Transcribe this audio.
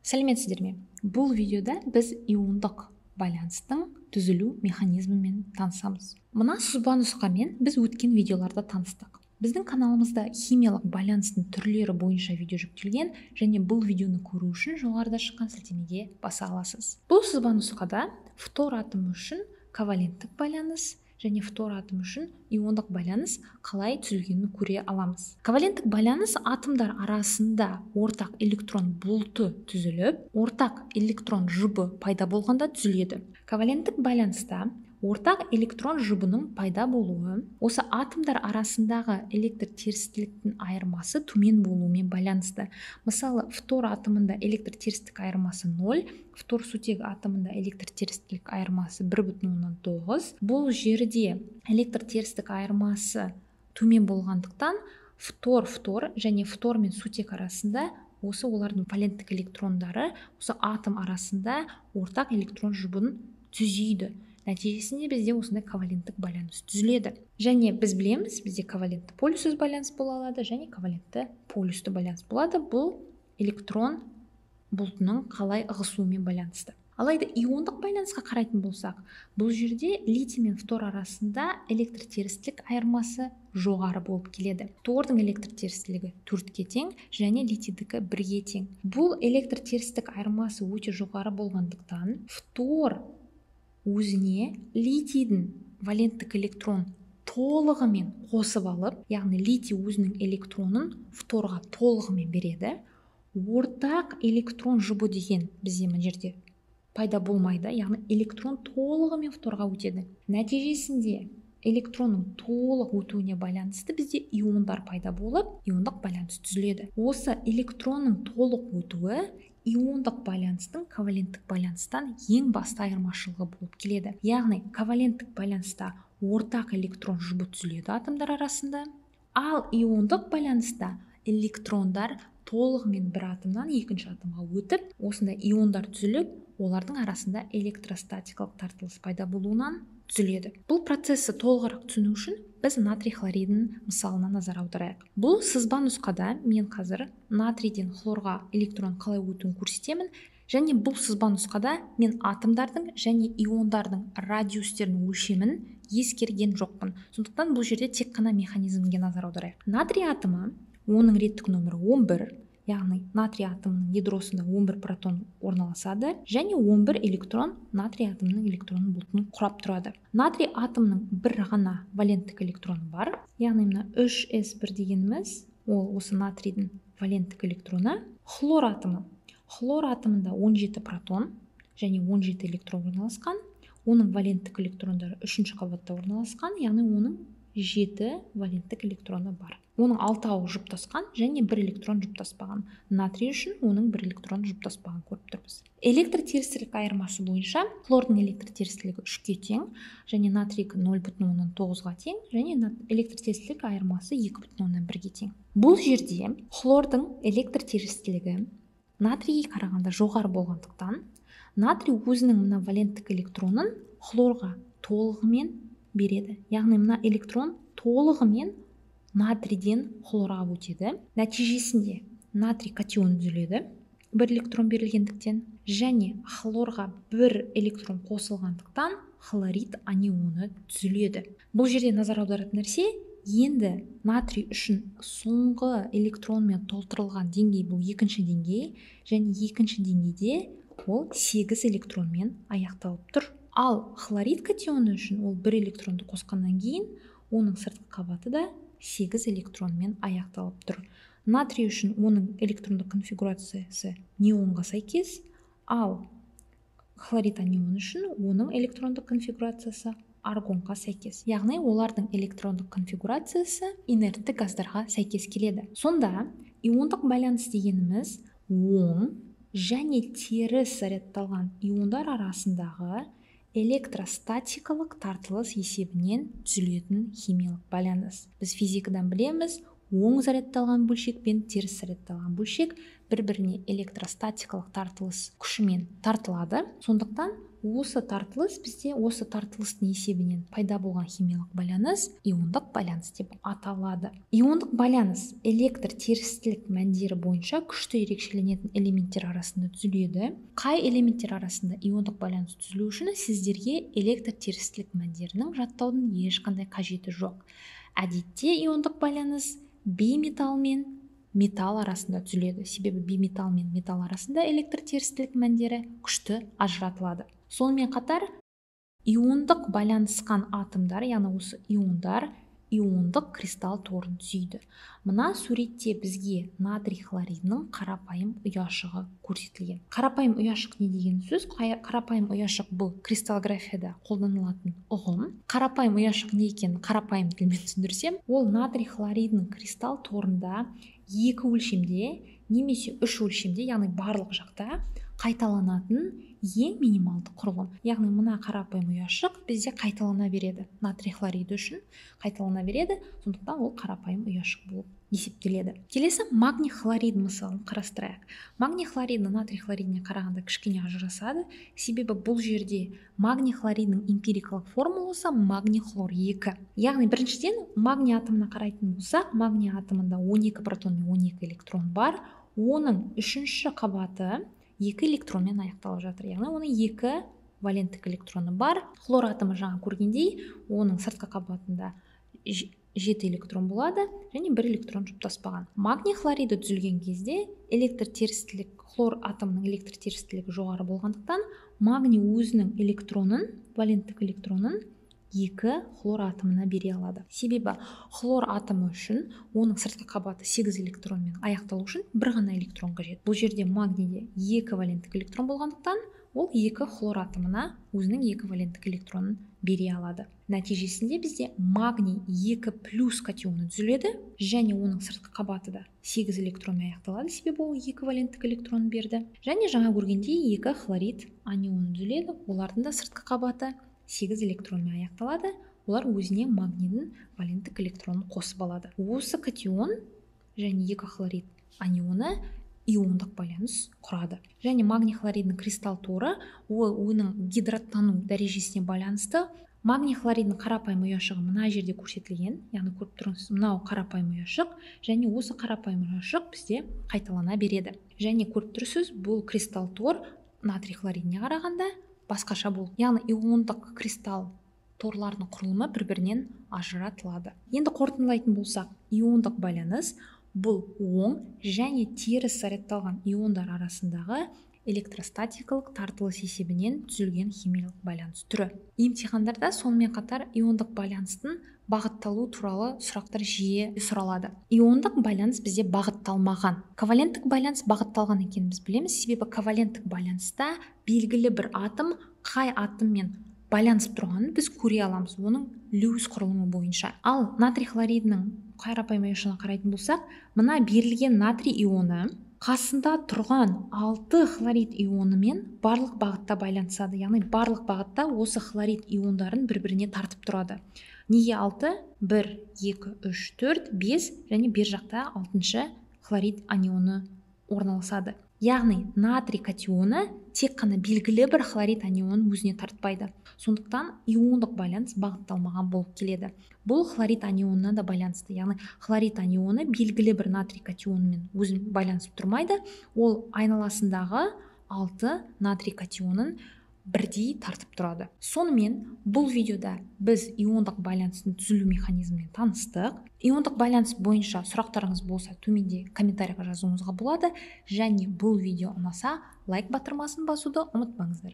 Сәлеметсіздер ме? Бұл видеода біз иондық байланыстың түзілу механизмімен танысамыз. Мына сызба нұсқамен біз өткен видеоларда таныстық. Біздің каналымызда химиялық байланыстың түрлері бойынша видео жүктелген, және бұл видеоны көру үшін жоғарыда шыққан сілтемеге баса аласыз. Бұл сызба нұсқада фтор атомы үшін коваленттік байланыс және фтор атомы үшін иондық байланыс қалай түзілгенін көре аламыз. Коваленттік байланыс атомдар арасында ортақ электрон бұлты түзіліп, ортақ электрон жұбы пайда болғанда түзіледі. Коваленттік байланыста ортақ электрон жұбының пайда болуы осы атомдар арасындағы электр терістіліктің айырмасы төмен болуымен байланысты. Мысалы, фтор атомында электр терістік айырмасы 0, фтор сутек атомында электр терістілік айырмасы 1,9. Бұл жерде электр терістік айырмасы төмен болғандықтан фтор және фтор мен сутек арасында осы олардың валенттік электрондары осы атом арасында ортақ электрон жұбын түзейді. Нәтижесінде бізде осындай коваленттік байланыс түзіледі. Және біз білеміз, бізде ковалентті полюссіз байланыс бола алады және ковалентті полюсті байланыс болады. Бұл электрон бұлтының қалай ығысуымен байланысты. Алайда иондық байланысқа қарайтын болсақ, бұл жерде литий мен фтор арасында электр терістілік айырмасы жоғары болып келеді. Фтордың электр терістілігі 4-ке тең және литийдікі 1-ге тең. Бұл электр терістік айырмасы өте жоғары болғандықтан фтор өзіне литийдің валенттік электрон толығымен қосып алып, яғни литий өзінің электронын фторға толығымен береді. Ортақ электрон жұбы деген бізде мына жерде пайда болмайды, яғни электрон толығымен фторға өтеді. Нәтижесінде электронның толық өтуіне байланысты бізде иондар пайда болып, иондық байланыс түзіледі. Осы электронның толық өтуі иондық байланыстың коваленттік байланыстан ең басты айырмашылығы болып келеді. Яғни коваленттік байланыста ортақ электрон жұбы түзіледі атомдар арасында, ал иондық байланыста электрондар толығымен бір атомнан екінші атомға өтіп, осында иондар түзіліп, олардың арасында электростатикалық тартылыс пайда болуынан түзіледі. Бұл процесті толығырақ түсіну үшін біз натрий хлоридінің мысалына назар аударайық. Бұл сызба нұсқада мен қазір натрийден хлорға электрон қалай өтуін көрсетемін, және бұл сызба нұсқада мен атомдардың және иондардың радиустерінің өлшемін ескерген жоқпын. Сондықтан бұл жерде тек қана механизмге назар аударайық. Натрий атомы, оның реттік нөмірі 11, яғни натрий атомының ядросында 11 протон орналасады және 11 электрон натрий атомының электронның бұлтын құрап тұрады. Натрий атомының бір ғана валенттік электроны бар, яғни мына 3s1 дегеніміз ол осы натрийдің валенттік электроны. Хлор атомында 17 протон және 17 электрон орналасқан, оның валенттік электрондары 3-ші қабатта орналасқан, яғни оның 7 валенттік электроны бар. Оның 6-ауы жұптасқан және 1 электрон жұптаспаған. Натрий үшін оның 1 электрон жұптаспаған көріп тұрмыз. Электр терістілік айырмасы бойынша хлордың электр терістілігі 3-ке тең және натрийгі 0,9-ға тең және электр терістілік айырмасы 2,1-ге тең. Бұл жерде хлордың электр терістілігі натрийге қарағанда жоғары болғандықтан, натрий өзінің мына валенттік электронын хлорға толығымен береді. Яғни мына электрон толығымен натрийден хлорға өтеді. Нәтижесінде натрий катионы түзіледі, 1 электрон берілгендіктен, және хлорға 1 электрон қосылғандықтан хлорид анионы түзіледі. Бұл жерде назар аударатын нәрсе, енді натрий үшін соңғы электронмен толтырылған деңгей бұл 2-ші деңгей, және 2-ші деңгейде ол 8 электронмен аяқталып тұр. Ал хлорид катионы үшін ол 1 электронды қосқаннан кейін, оның сыртқы қабаты да 8 электронмен аяқталып тұр. Натрий үшін оның электрондық конфигурациясы неонға сәйкес, ал хлорид анионы үшін оның электрондық конфигурациясы аргонға сәйкес. Яғни олардың электрондық конфигурациясы инертті газдарға сәйкес келеді. Сонда иондық байланыс дегеніміз оң және теріс зарядталған иондар арасындағы электростатикалық тартылыс есебінен түзілетін химиялық байланыс. Біз физикадан білеміз, оң зарядталған бөлшек пен теріс зарядталған бөлшек бір-біріне электростатикалық тартылыс күшімен тартылады. Сондықтан осы тартылыс бізде осы тартылыстың есебінен пайда болған химиялық байланыс иондық байланыс деп аталады. Иондық байланыс электр терістілік мәндері бойынша күшті ерекшеленетін элементтер арасында түзіледі. Қай элементтер арасында иондық байланыс түзілу үшін сіздерге электр терістілік мәндерінің жаттаудың ешқандай қажеті жоқ. Әдетте иондық байланыс бейметалл мен металл арасында түзіледі. Себебі бейметалл мен металл арасында электр терістілік мәндері күшті ажыратылады. Сонымен қатар иондық байланысқан атомдар, яғни осы иондар иондық кристалл торын түзейді. Мына суретте бізге натрий хлоридінің қарапайым ұяшығы көрсетілген. Қарапайым ұяшық не деген сөз? Қарапайым ұяшық бұл кристаллографияда қолданылатын ұғым. Қарапайым ұяшық не екенін қарапайым тілмен түсіндірсем, ол натрий хлоридінің кристалл торында екі өлшемде немесе үш өлшемде, яғни барлық жақта қайталанатын ең минималды құрылым. Яғни мына қарапайым ұяшық бізде қайталана береді. Натрий хлориді үшін қайталана береді, сондықтан ол қарапайым ұяшық болып есептеледі. Келесі магний хлорид мысалын қарастырайық. Магний хлориді натрий хлоридіне қарағанда кішкене ажырасады, себебі бұл жерде магний хлоридінің эмпирикалық формуласы магний хлор 2. Яғни біріншіден магний атомына қарайтын болсақ, магний атомында 12 протон мен 12 электрон бар. Оның үшінші қабаты 2 электронмен аяқталып жатыр. Яғни оның 2 валенттік электроны бар. Хлор атомы жаңа көргендей, оның сыртқы қабатында 7 электрон болады және 1 электрон жұптаспаған. Магний хлориді түзілген кезде электр терістілік, хлор атомының электр терістілігі жоғары болғандықтан, магний өзінің электронын, валенттік электронын 2 хлор атомына бере алады. Себебі хлор атомы үшін оның сыртқы қабаты 8 электронмен аяқталу үшін бір ғана электрон қажет. Бұл жерде магнийде 2 валенттік электрон болғандықтан, ол 2 хлор атомына өзінің 2 валенттік электронын бере алады. Нәтижесінде бізде магний 2 плюс катионы түзіледі және оның сыртқы қабаты да 8 электронмен аяқталады, себебі ол 2 валенттік электронын берді. Және жаңа көргендей 2 хлорид анионы түзіледі, олардың да сыртқы қабаты 8 электронмен аяқталады, олар өзіне магнийдің валенттік электронын қосып алады. Осы катион және 2 хлорид анионы иондық байланыс құрады. Және магний хлоридінің кристалл торы оның гидраттану дәрежесіне байланысты. Магний хлоридінің қарапайым ұяшығы мына жерде көрсетілген, яғни көріп тұрсыз, мынау қарапайым ұяшық, және осы қарапайым ұяшық бізде қайталана береді. Және көріп тұрсыз, бұл кристалл тор натрий хлоридіне қарағанда басқаша болып, яғни иондық кристалл торларының құрылымы бір-бірінен ажыратылады. Енді қорытындылайтын болсақ, иондық байланыс бұл оң және теріс зарядталған иондар арасындағы электростатикалық тартылыс есебінен түзілген химиялық байланыс түрі. Емтихандарда сонымен қатар иондық байланыстың бағытталу туралы сұрақтар жиі сұралады. Иондық байланыс бізде бағытталмаған. Коваленттік байланыс бағытталған екенін біз білеміз, себебі коваленттік байланыста белгілі бір атом қай атоммен байланысып тұрғанын біз көре аламыз, оның Льюис құрылымы бойынша. Ал натрий хлоридінің қарапайым ұяшығына қарайтын болсақ, мына берілген натрий ионы қасында тұрған 6 хлорид ионымен барлық бағытта байланысады. Яғни барлық бағытта осы хлорид иондарын бір-біріне тартып тұрады. Неге 6? 1, 2, 3, 4, 5 және бер жақта 6-шы хлорид анионы орналасады. Яғни натрий катионы тек қана белгілі бір хлорид анионын өзіне тартпайды. Сондықтан иондық байланыс бағытталмаған болып келеді. Бұл хлорид анионына да байланысты. Яғни хлорид анионы белгілі бір натрий катионымен өзін байланысып тұрмайды. Ол айналасындағы 6 натрий катионын бірдей тартып тұрады. Сонымен бұл видеода біз иондық байланыстың түзілу механизмімен таныстық. Иондық байланыс бойынша сұрақтарыңыз болса, төменде комментарийға жазуыңызға болады. Және бұл видео ұнаса, лайк батырмасын басуды ұмытпаңыздар.